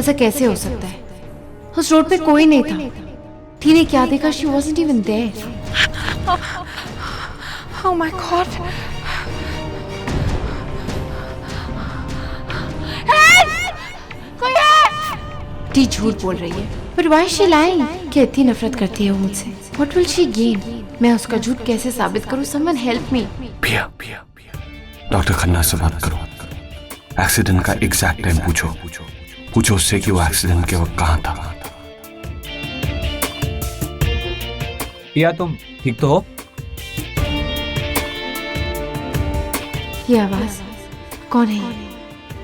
ऐसा कैसे हो सकता है? उस रोड पे कोई नहीं था। टी ने क्या देखा? She wasn't even there. Oh my God! T झूठ बोल रही है। But why is she lying? क्या इतनी नफरत करती है वो मुझसे? What will she gain? मैं उसका झूठ कैसे साबित करूं? Someone help me. पिया, डॉक्टर खन्ना से बात करो। एक्सीडेंट का एग्जैक्ट टाइम पूछो उससे कि वो एक्सीडेंट के वक्त कहाँ था। पिया तुम ठीक तो हो? ये आवाज कौन है?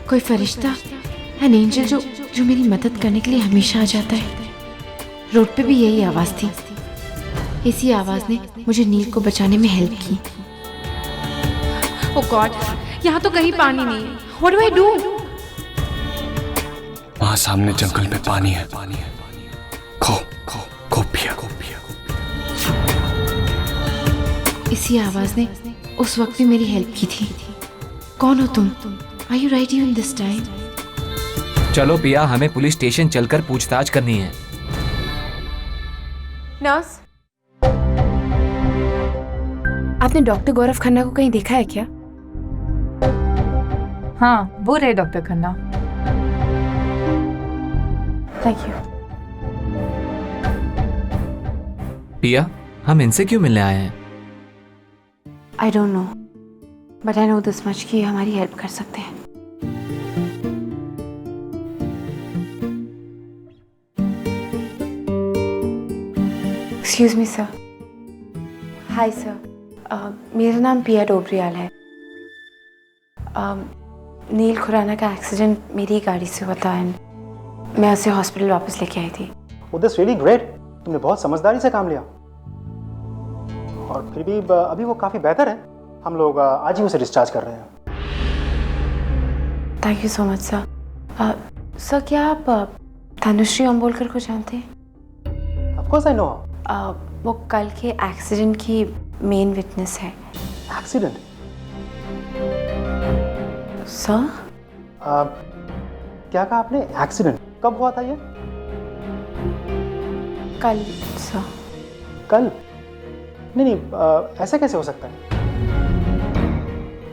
कोई फरिश्ता? एन एंजल जो मेरी मदद करने के लिए हमेशा आ जाता है। रोड पे भी यही आवाज थी। इसी आवाज ने मुझे नील को बचाने में हेल्प की। Oh God! यहाँ तो कहीं पानी नहीं है। What do I do? वहां सामने जंगल में पानी है। खो पिया। इसी आवाज ने उस वक्त भी मेरी हेल्प की थी। कौन हो तुम? Are you right even this time? चलो पिया, हमें पुलिस स्टेशन चलकर पूछताछ करनी है। नर्स, आपने डॉक्टर गौरव खन्ना को कहीं देखा है क्या? हाँ, वो रहे डॉक्टर खन्ना। Thank you. पिया, हम इनसे क्यों मिलने आए हैं? आई don't know, but I know this much कि हमारी हेल्प कर सकते हैं। Excuse me sir. Hi sir, मेरा नाम पिया डोबरियाल है। नील खुराना का एक्सीडेंट मेरी गाड़ी से हुआ था एंड मैं उसे हॉस्पिटल वापस लेके आई थी। Oh, that's really great. तुमने बहुत समझदारी से काम लिया और फिर भी अभी वो काफ़ी बेहतर है। हम लोग आज ही उसे डिस्चार्ज कर रहे हैं। Thank you so much sir. Sir, क्या आप तनुश्री अम्बोलकर को जानते हैं? Of course I know. वो कल के एक्सीडेंट की मेन विटनेस है। एक्सीडेंट? सर? क्या कहा आपने? एक्सीडेंट कब हुआ था ये? कल सर। कल? नहीं, ऐसे कैसे हो सकता है?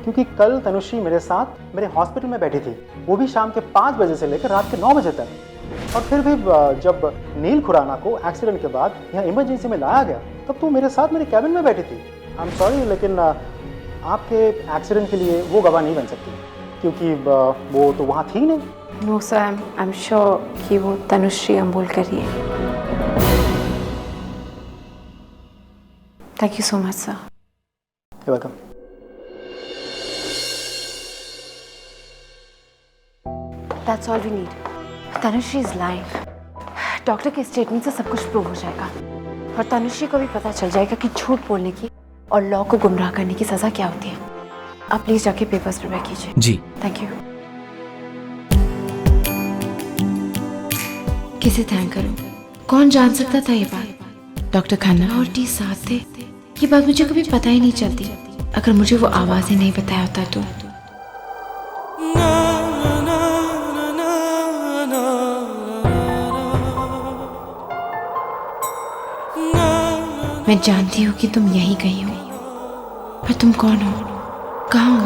क्योंकि कल तनुश्री मेरे साथ मेरे हॉस्पिटल में बैठी थी, वो भी शाम के 5 बजे से लेकर रात के 9 बजे तक। और फिर भी जब नील खुराना को एक्सीडेंट के बाद यहाँ इमरजेंसी में लाया गया तब तो मेरे साथ मेरे कैबिन में बैठी थी। आई एम सॉरी, लेकिन आपके एक्सीडेंट के लिए वो गवाह नहीं बन सकती क्योंकि वो तो वहाँ थी नहीं। No sir, I am sure कि वो तनुश्री अम्बोलकर ही है। Thank you so much sir. You're welcome. That's all we need. Tanushree is live. Doctor के स्टेटमेंट से सब कुछ प्रूव हो जाएगा और तनुश्री को भी पता चल जाएगा कि झूठ बोलने की और लॉ को गुमराह करने की सजा क्या होती है। आप प्लीज जाके पेपर्स प्रिपेयर कीजिए। जी। Thank you. किसे थैंक करूं? कौन जान सकता था ये बात? डॉक्टर खन्ना और टी साथ थे। ये बात मुझे कभी पता ही नहीं चलती अगर मुझे वो आवाज ही नहीं बताया होता तो। मैं जानती हूँ कि तुम यहीं कहीं हो, पर तुम कौन हो? कहाँ हो?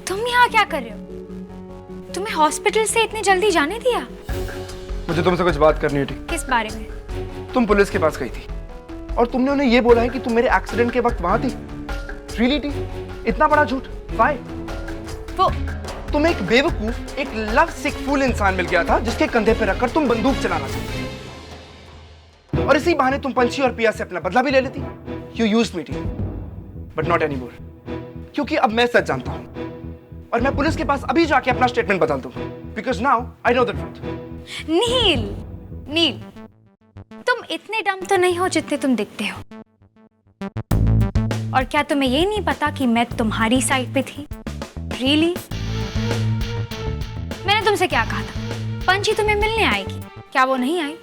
तुम यहाँ क्या कर रहे हो? तुम्हें हॉस्पिटल से इतनी जल्दी जाने दिया? मुझे तुमसे कुछ बात करनी है। ठीक? किस बारे में? तुम पुलिस के पास गई थी और तुमने उन्हें ये बोला है कि तुम मेरे एक्सीडेंट के वक्त वहां थी। Really, T? इतना बड़ा झूठ? Why? वो तुम एक बेवकूफ, एक लव सिक फूल इंसान मिल गया था जिसके कंधे पे रखकर तुम बंदूक चलाना चाहती और इसी बहाने तुम पंछी और पिया से अपना बदला भी ले लेती। You used me, T, but not anymore. क्योंकि अब मैं सच जानता हूं और मैं पुलिस के पास अभी जाके अपना स्टेटमेंट बदल दूंगा। Because now I know the truth. नील, तुम इतने डम तो नहीं हो जितने तुम दिखते हो। और क्या तुम्हें ये नहीं पता कि मैं तुम्हारी साइड पे थी? Really? तुमसे क्या कहा था? पंची तुम्हें मिलने आएगी, क्या वो नहीं आई?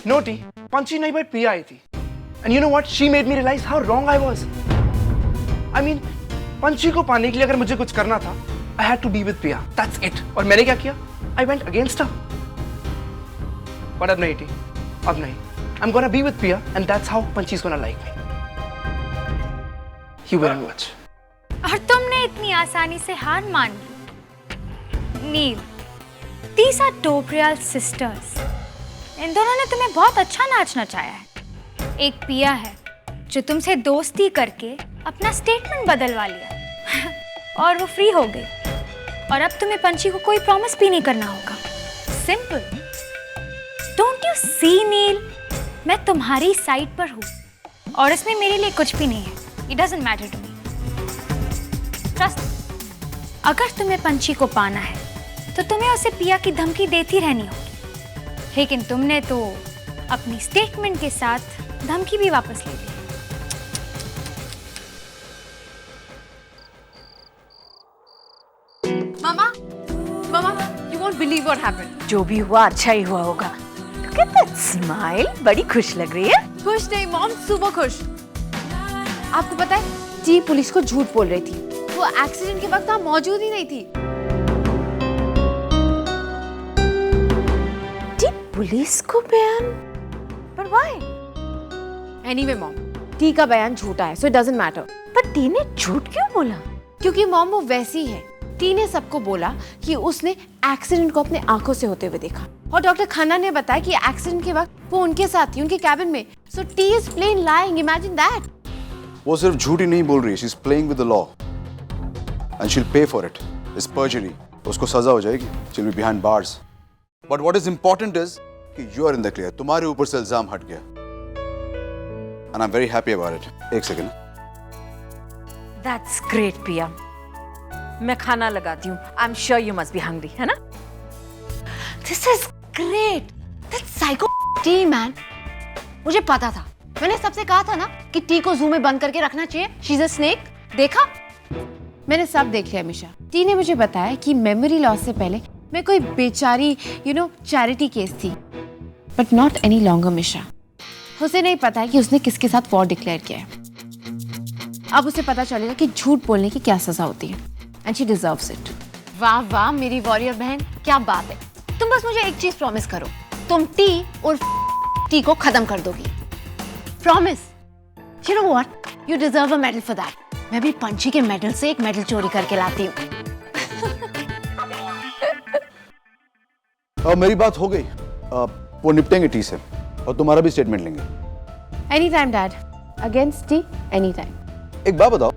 No, T. पंची नहीं बट पिया आई थी. And you know what? She made me realize how wrong I was. I mean, पंची को पाने के लिए अगर मुझे कुछ करना था, I had to be with Priya. That's it. और मैंने क्या किया? I went against her. But अब नहीं, T. अब नहीं. I'm gonna be with Priya, and that's how Panchi is gonna like me. You will watch. और तुमने इतनी आसानी से हार मान ली। नील, these are Dobriyal sisters. इन दोनों ने तुम्हें बहुत अच्छा नाच नचाया है। एक पिया है जो तुमसे दोस्ती करके अपना स्टेटमेंट बदलवा लिया और वो फ्री हो गई। और अब तुम्हें पंची को कोई प्रॉमिस भी नहीं करना होगा। सिंपल। डोंट यू सी नील, मैं तुम्हारी साइड पर हूँ और इसमें मेरे लिए कुछ भी नहीं है। It doesn't matter to me. Trust, अगर तुम्हें पंची को पाना है तो तुम्हें उसे पिया की धमकी देती रहनी होगी। लेकिन तुमने तो अपनी स्टेटमेंट के साथ धमकी भी वापस ले ली। मामा, you won't believe what happened. जो भी हुआ अच्छा ही हुआ होगा। Look at that smile, बड़ी खुश लग रही है। खुश नहीं मॉम, सुपर खुश। आपको पता है, टी पुलिस को झूठ बोल रही थी। वो एक्सीडेंट के वक्त वहाँ मौजूद ही नहीं थी। टी पुलिस को बयान? पर why? Anyway मॉम, टी का बयान झूठा है, so it doesn't matter. पर टी ने झूठ क्यों बोला? क्योंकि मॉम वो वैसी है। टी ने सबको बोला कि उसने एक्सीडेंट को अपने आंखों से होते हुए देखा और डॉक्टर खन्ना ने बताया कि एक्सीडेंट के वक्त वो उनके साथ थी, उनके कैबिन में। So T is plain lying, imagine that. वो सिर्फ झूठ ही नहीं बोल रही, she is playing with the law and she will pay for it. It's perjury, उसको सजा हो जाएगी। She will be behind bars. But what is important is कि you are in the clear, तुम्हारे ऊपर से इल्जाम हट गया and I am very happy about it. एक सेकंड। That's great, पिया। मैं खाना लगाती हूँ। I'm sure you must be hungry, है ना? This is great. That psycho T man. मुझे पता था, मैंने सबसे कहा था ना कि टी को जू में बंद करके रखना चाहिए। She's a snake. देखा? मैंने सब देख लिया मिशा। टी ने मुझे बताया कि मेमोरी लॉस से पहले मैं कोई बेचारी चैरिटी केस थी, बट नॉट एनी लॉन्गर मिशा। उसे नहीं पता है कि उसने किसके साथ वॉर डिक्लेयर किया है। अब उसे पता चलेगा कि झूठ बोलने की क्या सजा होती है, एंड शी डिजर्व्स इट। वाह वाह मेरी वॉरियर बहन, क्या बात है। तुम बस मुझे एक चीज प्रॉमिस करो, तुम टी और टी को खत्म कर दोगी। Promise. You know what, you deserve a medal for that. मैं भी पंची के मेडल से एक मेडल चोरी करके लाती हूँ। मेरी बात हो गई, वो निपटेंगे टी से और तुम्हारा भी स्टेटमेंट लेंगे। Any time dad, against T any time. एक बात बताओ,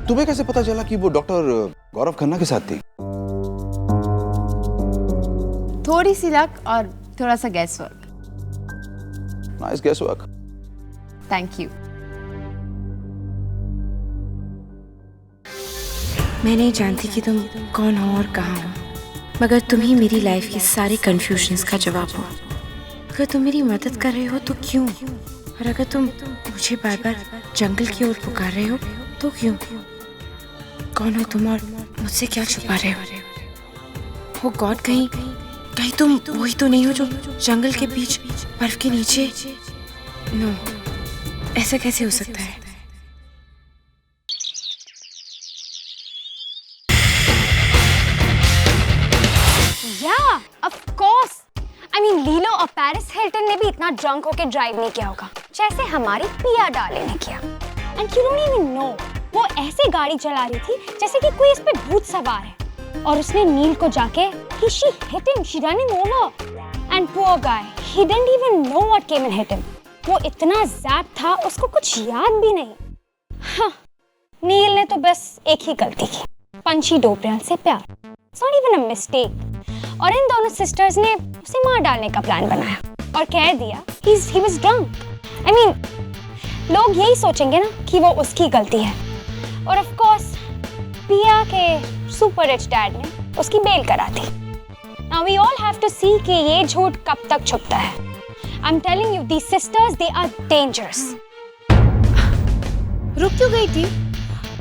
तुम्हें कैसे पता चला कि वो डॉक्टर गौरव खन्ना के साथ थी? थोड़ी सी लक और थोड़ा सा gas work. Nice gas work. Thank you. मैं नहीं जानती कि तुम कौन हो और कहाँ हो, मगर तुम ही मेरी लाइफ के सारे कंफ्यूजन्स का जवाब हो। अगर तुम मेरी मदद कर रहे हो तो क्यों, और अगर तुम मुझे बार बार जंगल की ओर पुकार रहे हो तो क्यों? कौन हो तुम और मुझसे क्या छुपा रहे हो? गॉड, कहीं तुम वही तो नहीं हो जो जंगल के बीच बर्फ के नीचे? नो, ऐसा कैसे हो सकता है? Of course. I mean, लीलो और पेरिस हिल्टन ने भी इतना ड्रंक होके ड्राइव नहीं किया होगा जैसे हमारी पिया डाले ने किया। And you don't even know, वो ऐसे गाड़ी चला रही थी जैसे कि कोई इस पे भूत सवार है। और उसने नील को जाके she hit him, she ran him over. And poor guy, he didn't even know what came and hit him. वो इतना ज़ैप था, उसको कुछ याद भी नहीं। हाँ, नील ने तो बस एक ही गलती की, पंची डोबरियाल से प्यार। It's not even a mistake. और इन दोनों सिस्टर्स ने उसे मार डालने का प्लान बनाया और कह दिया he was drunk. I mean, लोग यही सोचेंगे ना कि वो उसकी गलती है। और ऑफ कोर्स पिया के सुपर रिच डैड ने उसकी बेल करा दी। Now we all have to see कि ये झूठ कब तक छुपता है। I'm telling you, these sisters, they are dangerous. रुक क्यों गई थी?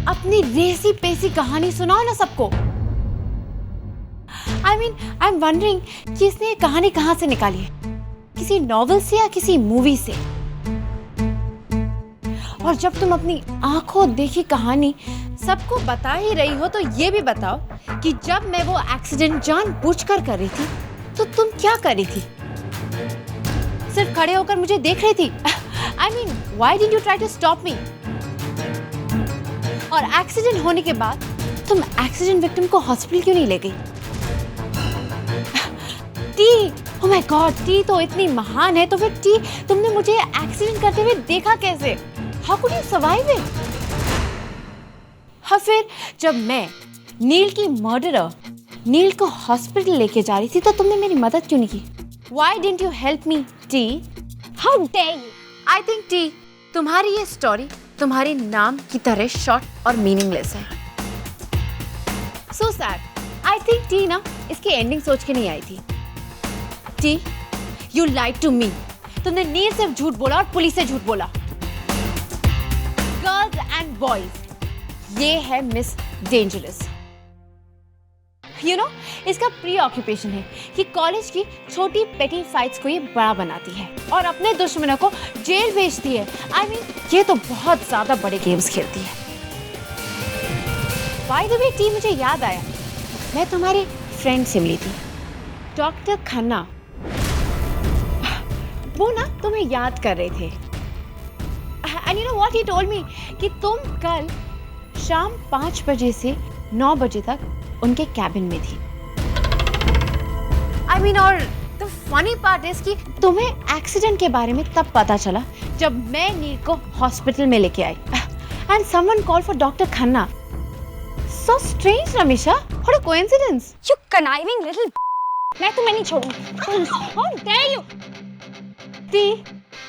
अपनी रेसी पेसी कहानी सुनाओ ना सबको। आई एम वंडरिंग कि इसने ये कहानी कहाँ से निकाली है, किसी नॉवेल से या किसी मूवी से। और जब तुम अपनी आंखों देखी कहानी सबको बता ही रही हो तो ये भी बताओ कि जब मैं वो एक्सीडेंट जानबूझकर कर रही थी तो तुम क्या कर रही थी? सिर्फ खड़े होकर मुझे देख रही थी? I mean, why didn't you try to stop me? और एक्सीडेंट होने के बाद तुम एक्सीडेंट विक्टिम को हॉस्पिटल क्यों नहीं ले गई? T, oh my God, T तो इतनी महान है, तो फिर टी तुमने मुझे एक्सीडेंट करते हुए देखा कैसे? How could you survive it? हाँ, फिर जब मैं नील की मर्डरर नील को हॉस्पिटल लेके जा रही थी तो तुमने मेरी मदद क्यों नहीं की? Why didn't you help me, T? How dare you? I think T, तुम्हारी ये स्टोरी तुम्हारे नाम की तरह शॉर्ट और मीनिंगलेस है। So sad. I think T ना इसकी एंडिंग सोच के नहीं आई थी। T, you lied to me. तुमने नील से झूठ बोला और पुलिस से झूठ बोला। Girls and boys, ये है मिस डेंजरस। You know, इसका प्री ऑक्यूपेशन है कि कॉलेज की छोटी पेटी फाइट्स को ये बड़ा बनाती है और अपने दुश्मनों को जेल भेजती है। I mean, ये तो बहुत ज्यादा बड़े गेम्स खेलती है। By the way, टी, मुझे याद आया, मैं तुम्हारी फ्रेंड से मिली थी, डॉक्टर खन्ना। वो ना तुम्हें याद कर रहे थे। And you know what he told me? कि तुम कल शाम 5 बजे से 9 बजे तक उनके कैबिन में थी। I mean, और the funny part is कि तुम्हें एक्सीडेंट के बारे में तब पता चला जब मैं नील को हॉस्पिटल में लेके आई। And someone called for Dr. Khanna. So strange, Ramisha. What a coincidence. You conniving little मैं तुम्हें नहीं छोड़ूंगी। How dare you? टी,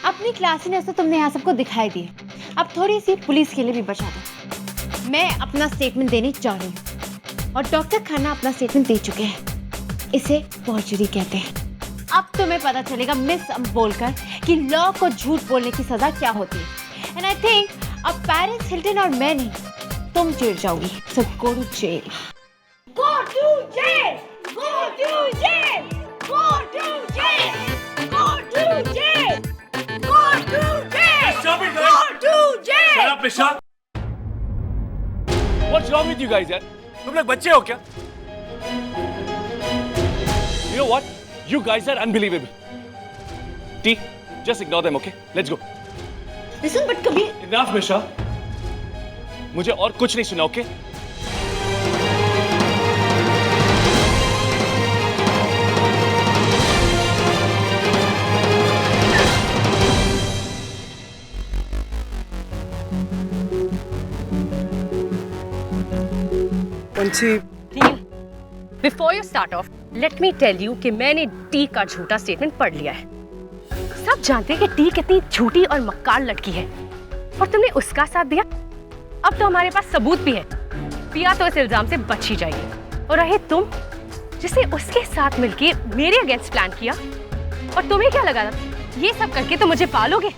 अपनी क्लासीनेस तो तुमने यहाँ सबको दिखाई दी है, अब थोड़ी सी पुलिस के लिए भी बचा दो। मैं अपना स्टेटमेंट देने जा रही हूँ और डॉक्टर खन्ना अपना स्टेटमेंट दे चुके हैं। इसे फॉर्जरी कहते हैं। अब तुम्हें पता चलेगा मिस बोलकर कि लॉ को झूठ बोलने की सजा क्या होती है। एंड आई थिंक अब पेरिस हिल्टन और मैं नहीं, तुम जेल जाओगी। So go to jail. Go to jail! Go to jail! Go to jail! Go to jail! Go to jail! Stop it, Go guys! to jail! Shut up, Nisha! What's wrong with you guys, यार? तुम लोग बच्चे हो क्या? You know what? You guys are unbelievable. T, just ignore them, okay? Let's go. Listen, but कभी Enough, Nisha. मुझे और कुछ नहीं सुना, okay? Before you start off let me tell you कि मैंने टी का झूठा स्टेटमेंट पढ़ लिया है। सब जानते हैं कि टी कितनी झूठी और मक्कार लड़की है और तुमने उसका साथ दिया। अब तो हमारे पास सबूत भी है, पिया तो इस इल्जाम से बच ही जाएगी। और रहे तुम, जिसे उसके साथ मिलके मेरे अगेंस्ट प्लान किया, और तुम्हें क्या लगा था ये सब करके तो मुझे पालोगे?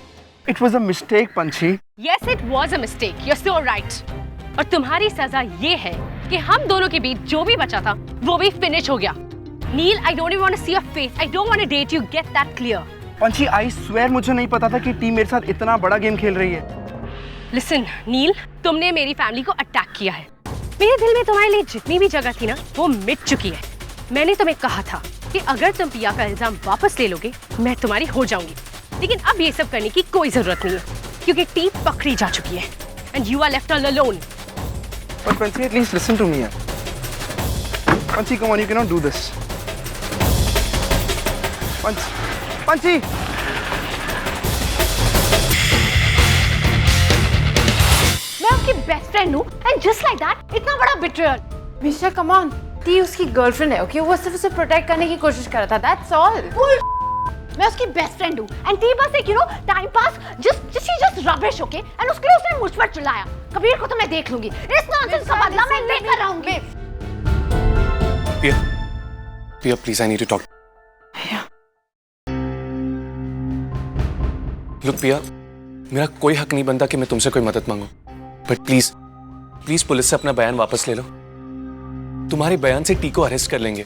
It was a mistake, पंछी। Yes, it was a mistake. You're so right. और तुम्हारी सजा ये है कि हम दोनों के बीच जो भी बचा था वो भी फिनिश हो गया। नील, I don't even want to see your face. I don't want to date you. Get that clear. पंछी, I swear मुझे नहीं पता था कि टीम मेरे साथ इतना बड़ा गेम खेल रही है। Listen, नील, तुमने मेरी फैमिली को अटैक किया है। मेरे दिल में तुम्हारे लिए जितनी भी जगह थी ना, वो मिट चुकी है। मैंने तुम्हें कहा था कि अगर तुम पिया का इल्जाम वापस ले लोगे, मैं तुम्हारी हो जाऊंगी। लेकिन अब ये सब करने की कोई जरूरत नहीं है, क्योंकि टीम पकड़ी जा चुकी है। And you are left all alone. But Panchi, at least listen to me. Panchi, come on, you cannot do this. Panchi! मैं आपकी बेस्ट फ्रेंड हूँ एंड जस्ट लाइक दैट इतना बड़ा betrayal. Mister come on, T उसकी girlfriend है, okay? वो सिर्फ उसे प्रोटेक्ट करने की कोशिश कर रहा था, दैट्स ऑल। मैं उसकी बेस्ट फ्रेंड हूँ एंड टी बस एक time pass just rubbish, okay? And उसके लिए उसने मुझ पर चिल्लाया। कबीर को तो मैं देख लूंगी, इस नॉनसेंस का बदला मैं लेकर आऊंगी। Piya, please, I need to talk. Look Piya, मेरा कोई हक नहीं बनता कि मैं तुमसे कोई मदद मांगू, बट प्लीज पुलिस से अपना बयान वापस ले लो। तुम्हारे बयान से टी को अरेस्ट कर लेंगे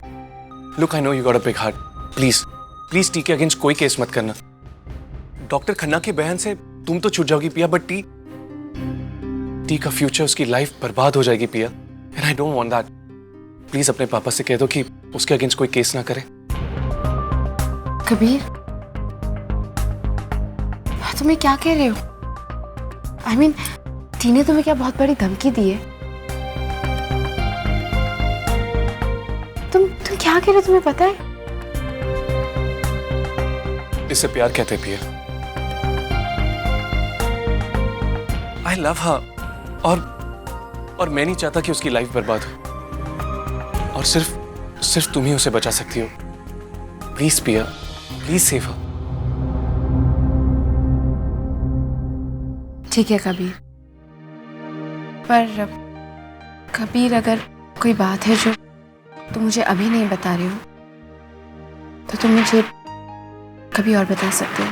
look I know you got a big heart, please please T के अगेंस्ट कोई केस मत करना। डॉक्टर खन्ना के बहन से तुम तो छूट जाओगी पिया, बट टी का फ्यूचर, उसकी लाइफ बर्बाद हो जाएगी पिया, and I don't want that. Please अपने पापा से कह दो कि उसके अगेंस्ट कोई केस ना करे। कबीर, तुम्हें क्या कह रहे हो? I mean, टी ने तुम्हें क्या बहुत बड़ी धमकी दी है? तुम क्या कह रहे हो, तुम्हें पता है? इसे प्यार कहते हैं पिया। आई लव हर, और मैं नहीं चाहता कि उसकी लाइफ बर्बाद हो, और सिर्फ तुम ही उसे बचा सकती हो। प्लीज पिया, प्लीज सेव हर। ठीक है कबीर, पर कबीर अगर कोई बात है जो तुम मुझे अभी नहीं बता रहे हो तो तुम मुझे कभी और बता सकते हो।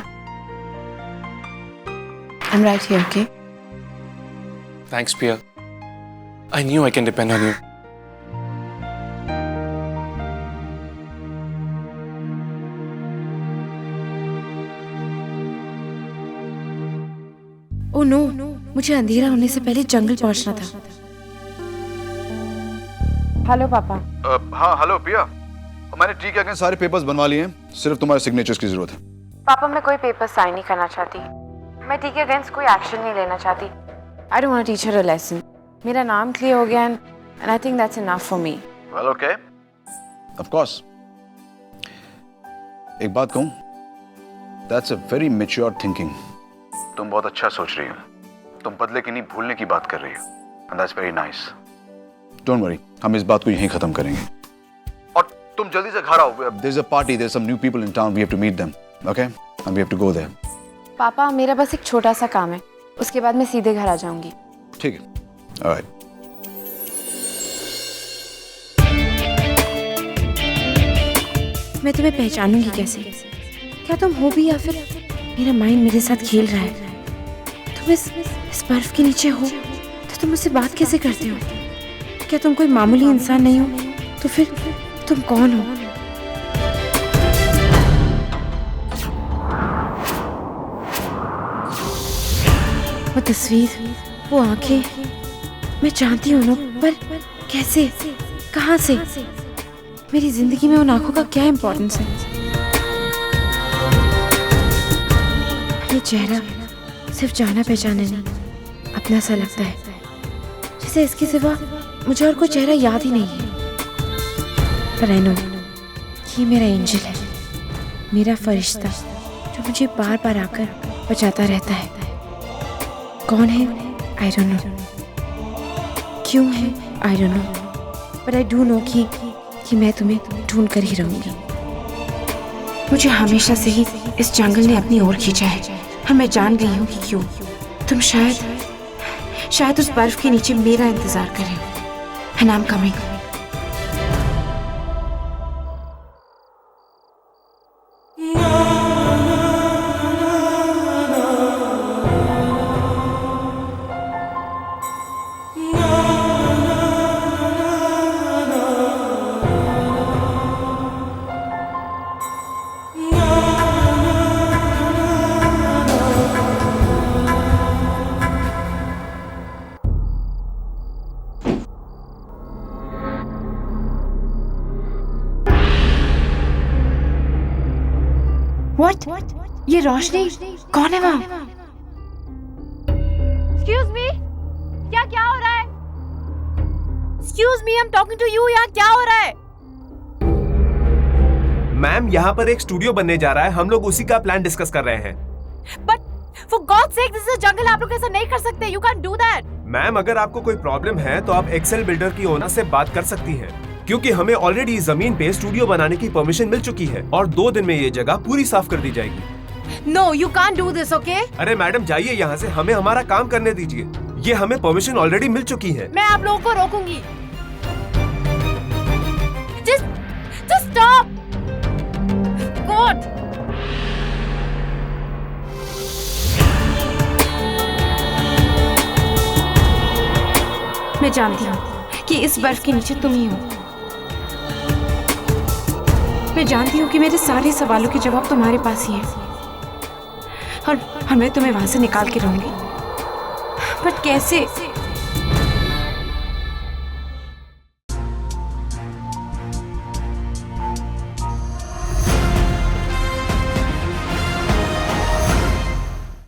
I'm right here, okay? Thanks, Pia. I knew I can depend on you. Oh no, मुझे अंधेरा होने से पहले जंगल पहुंचना था। हेलो पापा। हाँ हेलो पिया, मैंने टी के अगेंस्ट सारे पेपर्स बनवा लिए हैं, सिर्फ तुम्हारे सिग्नेचर्स की जरूरत है। पापा, मैं कोई पेपर साइन नहीं करना चाहती, मैं टी के अगेंस्ट कोई एक्शन नहीं लेना चाहती। I don't want to teach her a lesson. मेरा नाम क्लियर हो गया and I think that's enough for me. Well okay, of course. एक बात कहूं, that's a very mature thinking. तुम बहुत अच्छा सोच रही हो, तुम बदले की नहीं भूलने की बात कर रही हो, and that's very nice. Don't worry, हम इस बात को यहीं खत्म करेंगे, और तुम जल्दी से घर आओ। There is a party, there are some new people in town, we have to meet them, okay, and we have to go there. पापा, मेरा बस एक छोटा सा काम है, उसके बाद मैं सीधे घर आ जाऊंगी। ठीक है, ऑलराइट। मैं तुम्हें पहचानूंगी कैसे? क्या तुम हो भी, या फिर मेरा माइंड मेरे साथ खेल रहा है? तुम इस बर्फ के नीचे हो तो तुम मुझसे बात कैसे करते हो? क्या तुम कोई मामूली इंसान नहीं हो? तो फिर तुम कौन हो? वो तस्वीर, वो आंखें, मैं जानती हूँ ना, पर कैसे, कहाँ से? मेरी जिंदगी में उन आंखों का क्या इम्पोर्टेंस है? ये चेहरा सिर्फ जाना पहचाना नहीं, अपना सा लगता है, जैसे इसके सिवा मुझे और कोई चेहरा याद ही नहीं है। पर आई नो, ये मेरा एंजल है, मेरा फरिश्ता, जो मुझे बार बार आकर बचाता रहता है। कौन है? I don't know. क्यों है? I don't know. But I do know कि मैं तुम्हें ढूंढ कर ही रहूंगी। मुझे हमेशा से ही इस जंगल ने अपनी ओर खींचा है, और मैं जान गई हूँ कि क्यों। तुम शायद उस बर्फ के नीचे मेरा इंतजार कर रहे हो। And I'm coming. What? ये रोशनी कौन है वहाँ? Excuse me, क्या हो रहा है? Excuse me, I'm talking to you. यहाँ क्या हो रहा है? मैम, यहाँ पर एक स्टूडियो बनने जा रहा है, हम लोग उसी का प्लान डिस्कस कर रहे हैं। But for God's sake, this is a jungle. आप लोग ऐसा नहीं कर सकते. You can't do that. Ma'am, अगर आपको कोई प्रॉब्लम है तो आप एक्सेल बिल्डर की ओनर से बात कर सकती हैं, क्योंकि हमें ऑलरेडी जमीन पे स्टूडियो बनाने की परमिशन मिल चुकी है, और 2 दिन में ये जगह पूरी साफ कर दी जाएगी। No, you can't do this, okay? अरे मैडम, जाइए यहाँ से, हमें हमारा काम करने दीजिए। ये हमें परमिशन ऑलरेडी मिल चुकी है। मैं आप लोगों को रोकूंगी। Just stop. God. मैं जानती हूँ कि इस बर्फ के नीचे तुम ही हो। मैं जानती हूँ कि मेरे सारे सवालों के जवाब तुम्हारे पास ही हैं और मैं तुम्हें वहां से निकाल के रहूंगी, बट कैसे?